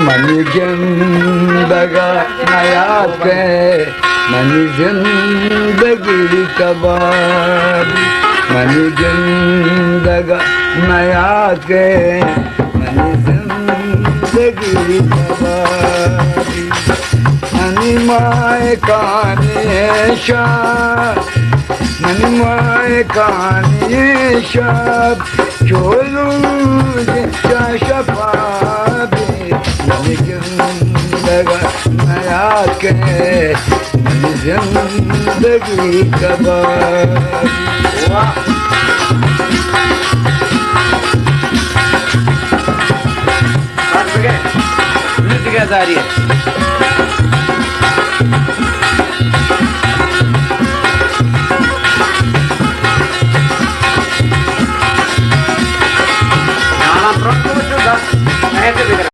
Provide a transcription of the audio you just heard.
money जिंदगा नया के money जिंदगी कबारी मनी जिंदगा नया के मनी जिंदगी कबारी मनी माए काने शाह मनी माए काने शाह चोलू शफाबी मनी जिंदगा नया के मनी जिंदगी कबारी नृत्य क्या जा रही है